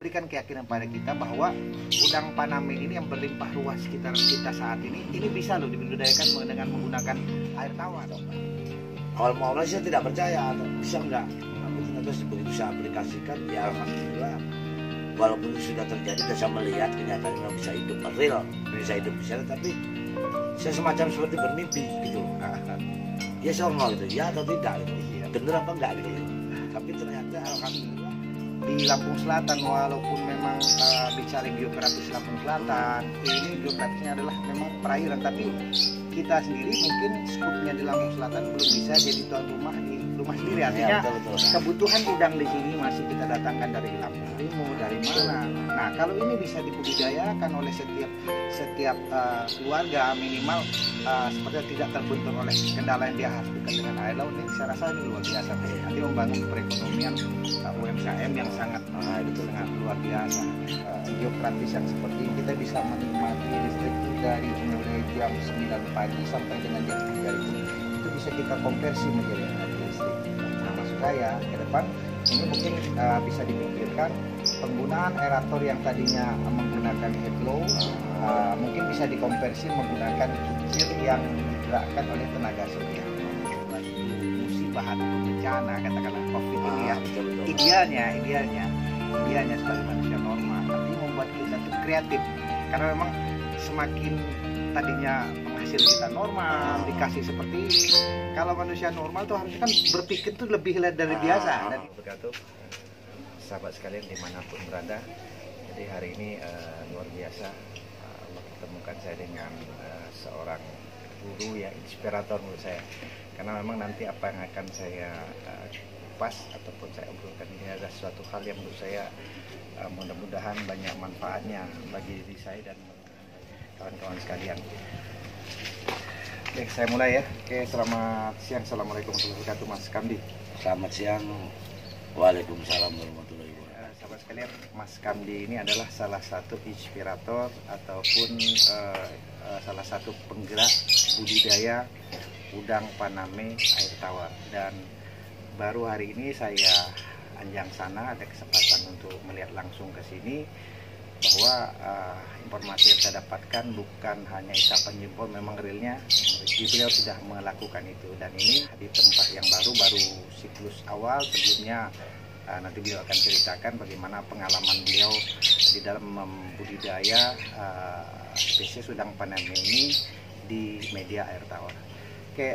berikan keyakinan pada kita bahwa udang Paname ini yang berlimpah ruas sekitar kita saat ini bisa loh dibudidayakan dengan menggunakan air tawar. Awal-awalnya saya tidak percaya, bisa enggak? Tapi ternyata begitu saya aplikasikan, ya alhamdulillah. Walaupun sudah terjadi dan saya melihat kenyataannya bisa hidup real, bisa hidup di sana, tapi saya semacam seperti bermimpi gitu. Ya normal gitu, ya atau tidak gitu. Bener apa enggak gitu. Tapi ternyata alhamdulillah di Lampung Selatan, walaupun memang bicara geografis Lampung Selatan, ini geografisnya adalah memang perairan, tapi kita sendiri mungkin skupnya di Lampung Selatan belum bisa jadi tuan rumah di rumah sendiri. Artinya ya, betul. kebutuhan udang di sini masih kita datangkan dari Lampung Timur, dari mana. Nah, kalau ini bisa dibudidayakan oleh setiap keluarga minimal seperti tidak terbentur oleh kendala yang dia harus dekat dengan air laut, ini saya rasa ini luar biasa. Nanti membangun perekonomian UMKM yang sangat luar biasa. Geografis yang seperti ini kita bisa menikmati listrik dari mulai jam 9 pagi sampai dengan jam 3 itu bisa kita konversi menjadi energi listrik. Nah, maksud saya ke depan ini mungkin bisa dipikirkan penggunaan aerator yang tadinya menggunakan head blow mungkin bisa dikonversi menggunakan kincir yang digerakkan oleh tenaga surya. Musibah atau bencana katakanlah COVID ini ya, idealnya sebagai manusia normal, tapi membuat kita tuh kreatif karena memang semakin tadinya penghasil kita normal dikasih seperti ini. Kalau manusia normal tuh harusnya kan berpikir tuh lebih dari biasa. Dan berkata sahabat sekalian dimanapun berada, jadi hari ini luar biasa Allah pertemukan saya dengan seorang guru yang inspirator menurut saya, karena memang nanti apa yang akan saya kupas ataupun saya obrolkan ini adalah suatu hal yang menurut saya mudah-mudahan banyak manfaatnya bagi diri saya dan kawan-kawan sekalian. Oke, saya mulai ya. Oke, selamat siang. Assalamualaikum warahmatullahi wabarakatuh, Mas Kamdi. Selamat siang. Waalaikumsalam warahmatullahi wabarakatuh. Sahabat sekalian, Mas Kamdi ini adalah salah satu inspirator ataupun salah satu penggerak budidaya udang Paname air tawar, dan baru hari ini saya anjang sana, ada kesempatan untuk melihat langsung ke sini bahwa informasi yang saya dapatkan bukan hanya isapan jempol, memang realnya beliau sudah melakukan itu, dan ini di tempat yang baru siklus awal. Sebelumnya nanti beliau akan ceritakan bagaimana pengalaman beliau di dalam membudidaya spesies udang Paname ini di media air tawar. Oke,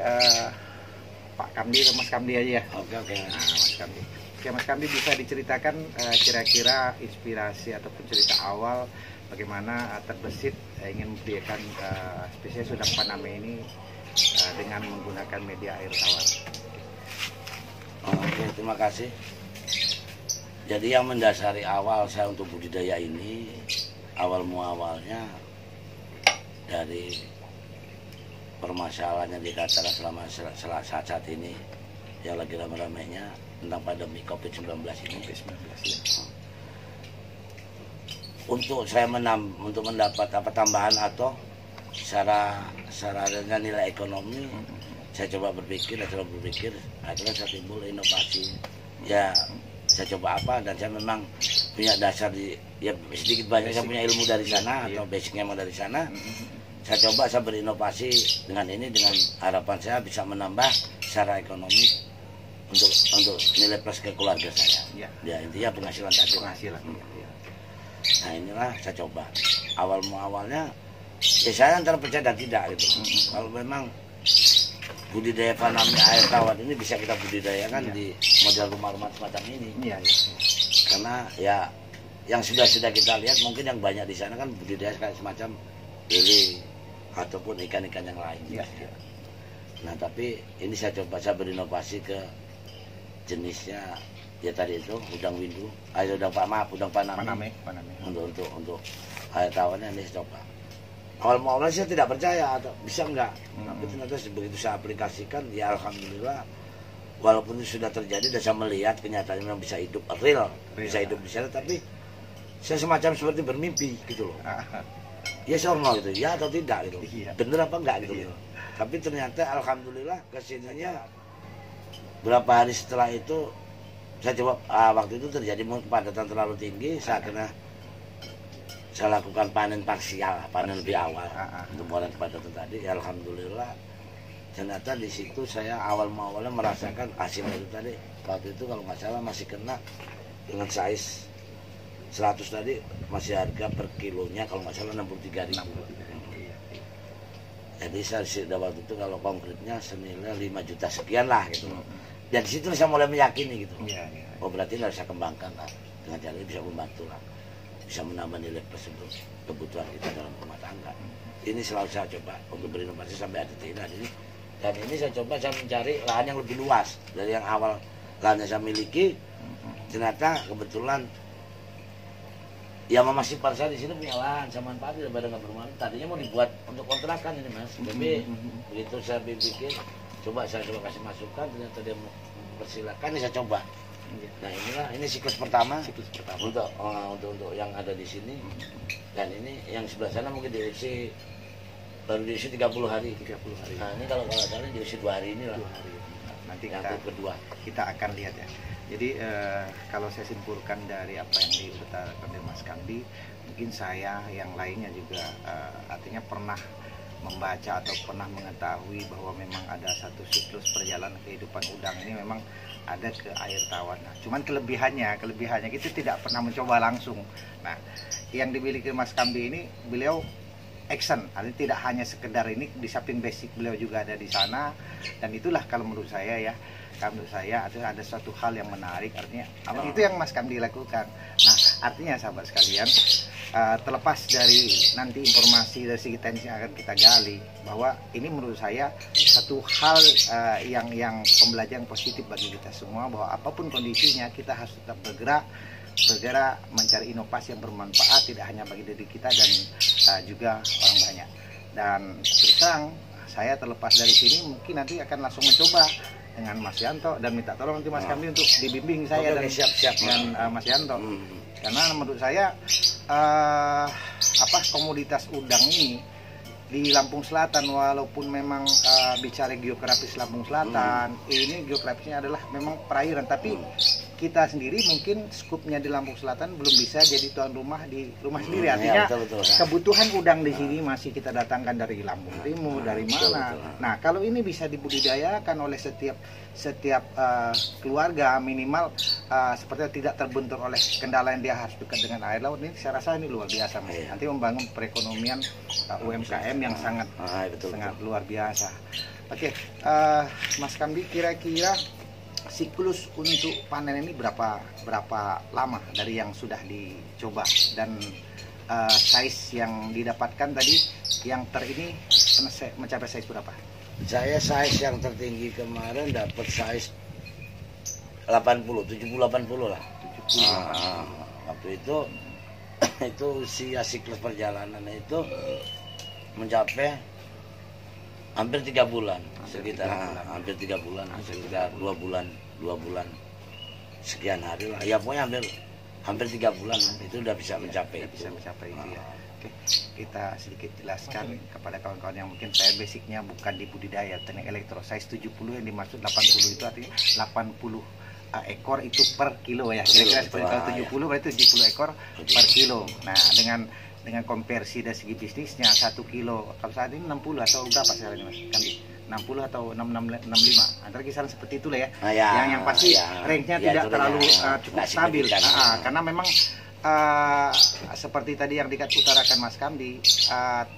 Pak Kamdi atau Mas Kamdi aja ya. Oke. Nah, Mas Kamdi. Oke, Mas Kamdi, bisa diceritakan kira-kira inspirasi ataupun cerita awal bagaimana terbesit ingin membudidayakan spesies udang Paname ini dengan menggunakan media air tawar. Oke, terima kasih. Jadi yang mendasari awal saya untuk budidaya ini, awalnya dari permasalahannya dikatakan selama saat ini yang lagi rame-ramenya tentang pandemi COVID-19 ini. Untuk saya untuk mendapat tambahan atau secara dengan nilai ekonomi, saya coba berpikir, akhirnya saya timbul inovasi. Ya, saya coba apa, dan saya memang punya dasar ya sedikit banyak saya punya ilmu dari sana atau basicnya memang dari sana. Saya coba saya berinovasi dengan ini, dengan harapan saya bisa menambah secara ekonomi untuk nilai plus ke keluarga saya. Ya intinya penghasilan tadi. Nah inilah saya coba. Awalnya ya saya antara percaya dan tidak gitu. Kalau memang budidaya Paname air tawar ini bisa kita budidayakan di model rumah-rumah semacam ini. Karena ya yang sudah kita lihat mungkin yang banyak di sana kan budidaya kayak semacam lele ataupun ikan-ikan yang lain. Nah tapi ini saya coba, saya berinovasi ke jenisnya ya tadi itu udang windu, udang Paname. Untuk air tawarnya ini saya coba. Awal-awalnya saya tidak percaya atau bisa enggak, tapi ternyata begitu saya aplikasikan ya alhamdulillah. Walaupun sudah terjadi dan saya melihat kenyataannya bisa hidup real, bisa hidup di sana, tapi saya semacam seperti bermimpi gitu loh. Ya normal gitu, ya atau tidak gitu, bener apa enggak gitu. Tapi ternyata alhamdulillah kesininya berapa hari setelah itu saya coba waktu itu terjadi kepadatan terlalu tinggi, saya lakukan panen parsial, panen lebih awal untuk mengurangi kepadatan tadi. Ya, alhamdulillah ternyata di situ saya awalnya merasakan hasil itu tadi. Waktu itu kalau nggak salah masih kena dengan size 100 tadi, masih harga per kilonya kalau nggak salah 63.000. Jadi saya sudah waktu itu kalau konkretnya senilai 5 juta sekian lah gitu. Dan di situ saya mulai meyakini gitu. Oh, berarti harus saya kembangkan lah. Dengan cara ini bisa membantu lah, bisa menambah nilai tersebut kebutuhan kita dalam rumah tangga. Ini selalu saya coba untuk berinovasi sampai ada tidak ini. Dan ini saya coba saya mencari lahan yang lebih luas dari yang awal lahan yang saya miliki. Ternyata kebetulan ya Mama Sipar saya di sini punya lahan sama padi daripada nggak bermanfaat. Tadinya mau dibuat untuk kontrakan ini Mas, tapi begitu saya bikin, saya coba kasih masukan, ternyata dia mempersilahkan, ini saya coba. Nah ini siklus pertama untuk yang ada di sini, dan ini yang sebelah sana mungkin diusi baru diusi 30 hari. Nah ini kalau salah diusi 2 hari ini lah. Nanti yang kedua kita akan lihat ya. Jadi kalau saya simpulkan dari apa yang diutarakan oleh Mas Kamdi, mungkin saya yang lainnya juga artinya pernah membaca atau pernah mengetahui bahwa memang ada satu siklus perjalanan kehidupan udang ini memang ada ke air tawar. Nah, cuman kelebihannya kita tidak pernah mencoba langsung. Nah, yang dimiliki Mas Kamdi ini beliau action, artinya tidak hanya sekedar ini, di samping basic beliau juga ada di sana, dan itulah kalau menurut saya ya. Menurut saya ada suatu hal yang menarik, artinya itu yang Mas Kamdi lakukan. Nah, artinya sahabat sekalian, terlepas dari nanti informasi dari segi teknis yang akan kita gali, bahwa ini menurut saya satu hal yang pembelajaran positif bagi kita semua, bahwa apapun kondisinya kita harus tetap bergerak mencari inovasi yang bermanfaat, tidak hanya bagi diri kita dan juga orang banyak. Dan terus terang saya terlepas dari sini mungkin nanti akan langsung mencoba dengan Mas Yanto dan minta tolong nanti Mas Kamdi untuk dibimbing saya dan siap dengan Mas Yanto. Karena menurut saya komoditas udang ini di Lampung Selatan, walaupun memang bicara geografis Lampung Selatan, ini geografisnya adalah memang perairan, tapi kita sendiri mungkin skupnya di Lampung Selatan belum bisa jadi tuan rumah di rumah sendiri. Artinya betul. Kebutuhan udang di sini masih kita datangkan dari Lampung Timur, dari mana. Nah, kalau ini bisa dibudidayakan oleh setiap keluarga minimal sepertinya tidak terbentur oleh kendala yang dia harus dekat dengan air laut, ini saya rasa ini luar biasa Mas. Nanti membangun perekonomian UMKM yang sangat luar biasa. Oke, Mas Kamdi, kira-kira siklus untuk panen ini berapa lama dari yang sudah dicoba, dan size yang didapatkan tadi yang ini mencapai size berapa? Saya size yang tertinggi kemarin dapat size 70-80 lah. 70. Waktu itu usia siklus perjalanan itu mencapai hampir 3 bulan, hampir 3 bulan, sekitar 2 bulan sekian hari lah. Ya pokoknya hampir 3 bulan itu udah bisa mencapai. Itu ya. Oke, kita sedikit jelaskan kepada kawan-kawan yang mungkin saya basicnya bukan di budidaya teknik elektro. Size 70 yang dimaksud 80 itu artinya 80 ekor itu per kilo ya. Kira-kira seperti kalau 70 berarti 70 ekor per kilo. Nah, dengan konversi dari segi bisnisnya 1 kilo kalau saat ini 60 atau berapa sekarang ini Mas Kamdi? 60 atau 65 antara kisaran seperti itulah ya. Yang pasti range-nya tidak terlalu cukup stabil karena memang seperti tadi yang utarakan Mas Kamdi,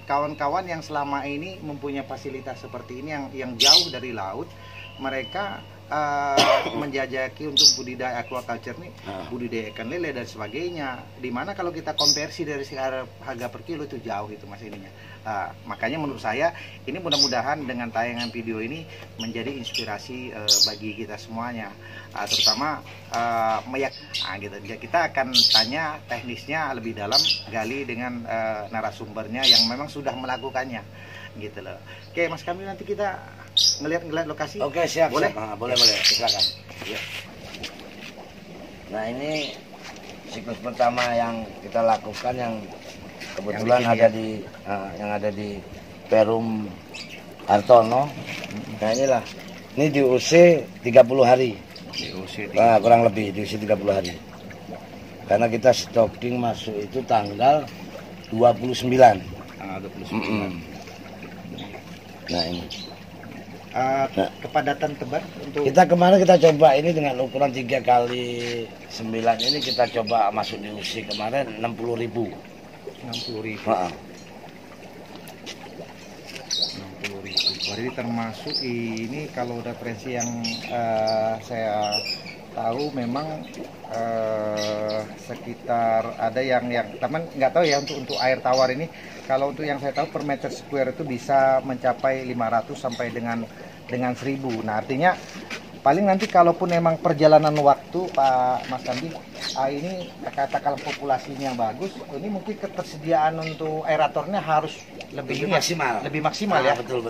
kawan-kawan yang selama ini mempunyai fasilitas seperti ini yang jauh dari laut, mereka menjajaki untuk budidaya aquaculture nih, budidaya ikan lele dan sebagainya. Dimana kalau kita konversi dari harga per kilo itu jauh itu Mas ininya. Makanya menurut saya ini mudah-mudahan dengan tayangan video ini menjadi inspirasi bagi kita semuanya, terutama gitu. Kita akan tanya teknisnya lebih dalam, gali dengan narasumbernya yang memang sudah melakukannya, gitu loh. Oke Mas Kamdi, nanti kita ngeliat lokasi. Oke, siap. Boleh? Boleh, silakan. Ya. Nah, ini siklus pertama yang kita lakukan yang kebetulan yang ada di Perum Hartono. Nah, ini diusi 30 hari. DOC kurang lebih diusi 30 hari. Karena kita stocking masuk itu tanggal 29. tanggal 29. Nah ini. Kepadatan tebar untuk Kita kemarin kita coba ini dengan ukuran 3 kali 9 ini kita coba masuk diusi kemarin 60.000. 60.000. 60.000. Berarti termasuk ini kalau udah presi yang saya tahu memang sekitar ada yang teman nggak tahu ya untuk air tawar ini. Kalau untuk yang saya tahu per meter square itu bisa mencapai 500 sampai dengan 1.000. Nah artinya paling nanti kalaupun memang perjalanan waktu Pak Mas Kandi ini katakan populasinya bagus, ini mungkin ketersediaan untuk aeratornya harus lebih maksimal. Lebih maksimal ya. Betul.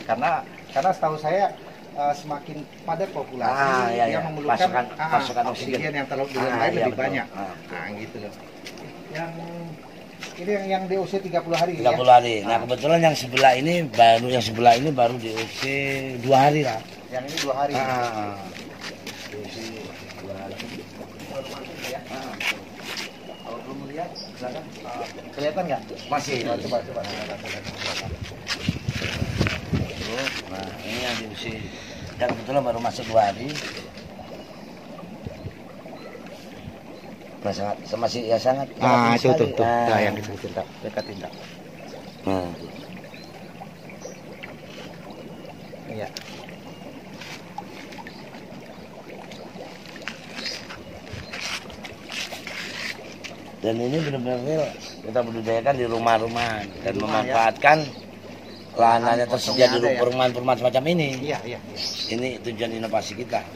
Karena setahu saya semakin padat populasi dia memerlukan pasokan oksigen yang terlalu dengan air lebih betul. banyak. Nah gitu loh. Yang DOC 30 hari 30 hari. Nah kebetulan yang sebelah ini baru DOC 2 hari lah. Yang ini 2 hari. DOC 2 hari. Ya. Kalau belum melihat silakan. Kelihatan nggak? Masih. Coba. Nah ini yang DOC yang kebetulan baru masuk 2 hari. Nah, sangat. Itu tuh. Nah, yang disebutin tak, dekatin tak. Iya. Dan ini benar-benar kita budidayakan di rumah-rumah dan memanfaatkan lahannya tersedia di perumahan-perumahan semacam ini. Iya. Ini tujuan inovasi kita.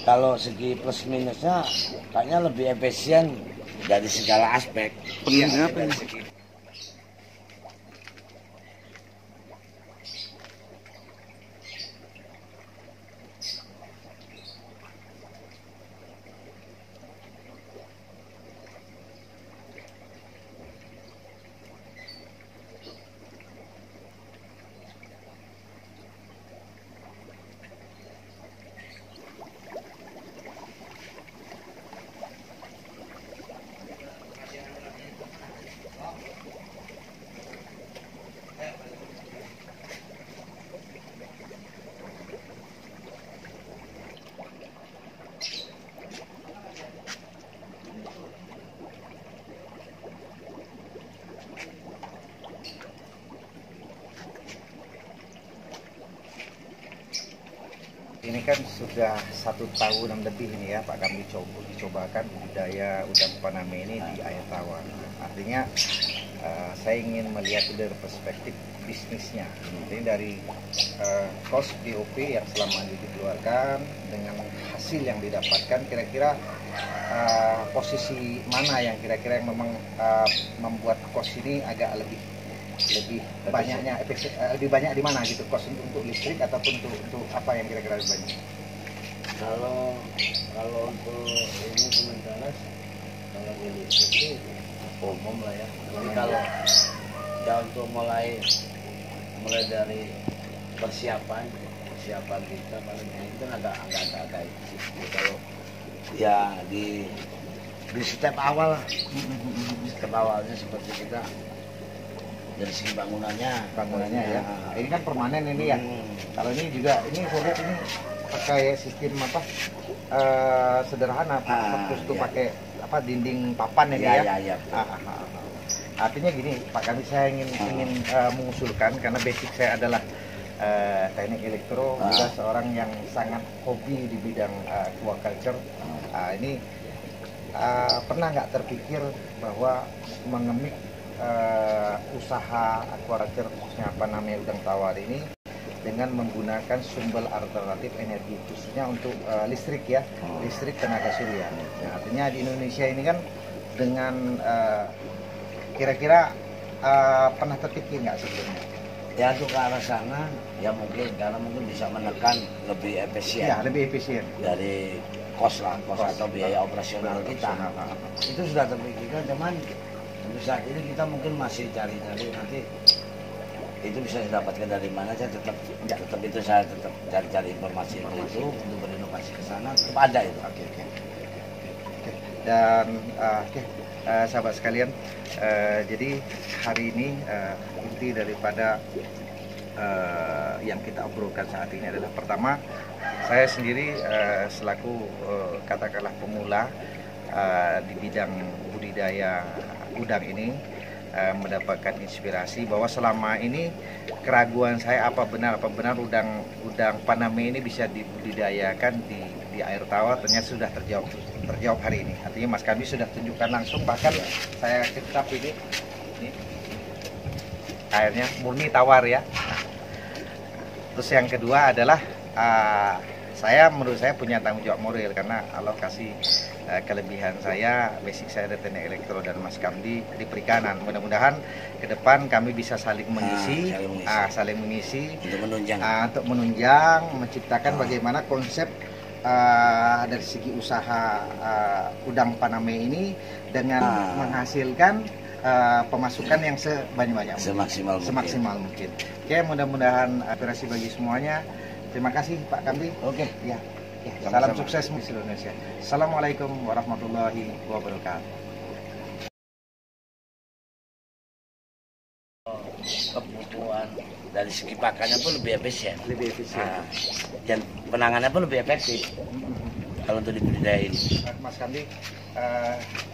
Kalau segi plus minusnya kayaknya lebih efisien dari segala aspek. Iya, dari segi Ini kan sudah 1 tahun lebih ini ya Pak kami dicobakan budidaya udang faname ini di air tawar. Artinya saya ingin melihat dari perspektif bisnisnya. Jadi dari cost DOP yang selama ini dikeluarkan dengan hasil yang didapatkan, kira-kira posisi mana yang kira-kira yang memang membuat cost ini agak lebih banyaknya lebih banyak di mana gitu, cost untuk listrik ataupun untuk apa yang kira-kira lebih banyak? Kalau untuk ini sementara kalau di listrik itu umum lah ya. Tapi kalau ya untuk mulai dari persiapan kita paling itu agak kalau ya di step awal lah. Step awalnya seperti kita dari segi bangunannya ya. Ini kan permanen ini ya. Kalau ini juga ini saya lihat ini pakai sistem apa sederhana, terus tuh pakai apa dinding papan ini ya. Iya. Artinya gini Pak, saya ingin mengusulkan karena basic saya adalah teknik elektro, juga seorang yang sangat hobi di bidang aquaculture. Ini pernah nggak terpikir bahwa mengemik usaha aquaculture khususnya apa namanya udang tawar ini dengan menggunakan sumber alternatif energi khususnya untuk listrik ya, listrik tenaga surya. Nah, artinya di Indonesia ini kan dengan kira-kira pernah terpikir nggak sebelumnya? Ya untuk ke arah sana ya mungkin karena mungkin bisa menekan lebih efisien. Ya, lebih efisien Dari kos atau biaya operasional kita. Itu sudah terpikirkan, cuman untuk saat ini kita mungkin masih cari nanti itu bisa didapatkan dari mana, saya tetap itu saya tetap cari-cari informasi itu untuk berinovasi ke sana, tetap ada itu. Oke. Dan sahabat sekalian, jadi hari ini inti daripada yang kita obrolkan saat ini adalah, pertama, saya sendiri selaku katakanlah pemula di bidang budidaya udang ini mendapatkan inspirasi bahwa selama ini keraguan saya apa benar udang Paname ini bisa dibudidayakan di air tawar, ternyata sudah terjawab hari ini. Artinya Mas Kamdi sudah tunjukkan langsung, bahkan saya cekap ini airnya murni tawar ya. Terus yang kedua adalah menurut saya punya tanggung jawab moral, karena Allah kasih kelebihan saya, basic saya dari teknik elektro dan Mas Kamdi di perikanan. Mudah-mudahan ke depan kami bisa saling mengisi, untuk menunjang, menciptakan bagaimana konsep dari segi usaha udang Paname ini dengan menghasilkan pemasukan yang sebanyak-banyak, semaksimal mungkin. Oke, mudah-mudahan inspirasi bagi semuanya. Terima kasih Pak Kamdi. Oke. Ya. Salam sukses di seluruh Indonesia. Assalamualaikum warahmatullahi wabarakatuh. Kebutuhan dari segi pakannya pun lebih efisien. Dan penanganannya pun lebih efektif kalau untuk dibudidaya ini. Mas Kamdi,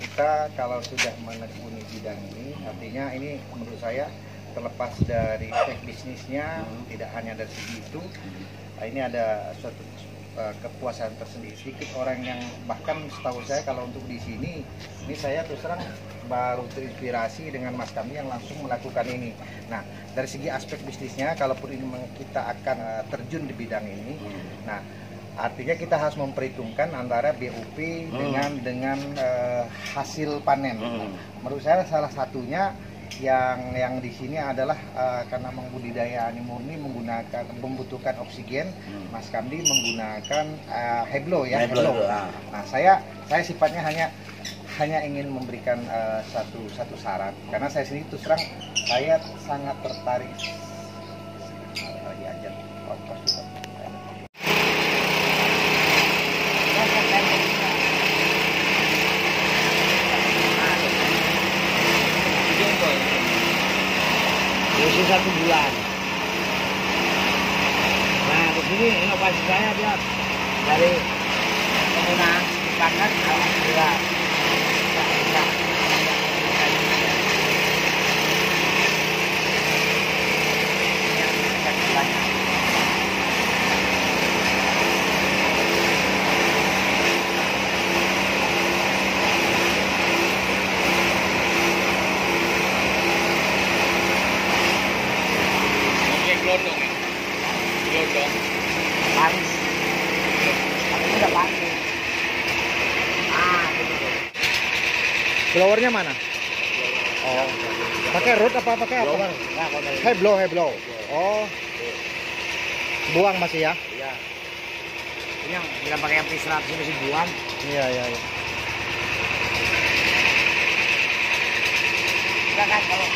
kita kalau sudah menekuni bidang ini, artinya ini menurut saya terlepas dari tech bisnisnya, tidak hanya dari segi itu, ini ada suatu kepuasan tersendiri. Sedikit orang yang, bahkan setahu saya kalau untuk di sini, ini saya terus terang baru terinspirasi dengan Mas Kamdi yang langsung melakukan ini. Nah, dari segi aspek bisnisnya, kalaupun ini kita akan terjun di bidang ini, nah artinya kita harus memperhitungkan antara BOP dengan hasil panen. Menurut saya salah satunya yang di sini adalah karena membudidaya ani murni membutuhkan oksigen. Mas Kamdi menggunakan Heblo ya. Nah, saya sifatnya hanya ingin memberikan satu saran, karena saya sendiri terus terang saya sangat tertarik Usia 1 bulan. Nah, di sini inovasi saya dia dari penggunaan pakan alhamdulillah. Glodong. Paris. Tapi udah pakai. Blowernya mana? Oh, pakai root apa pakai apa? Heblo. Oh, buang masih ya? Iya. Ini yang kita pakai yang P100 masih buang. Iya. Kita kan kalau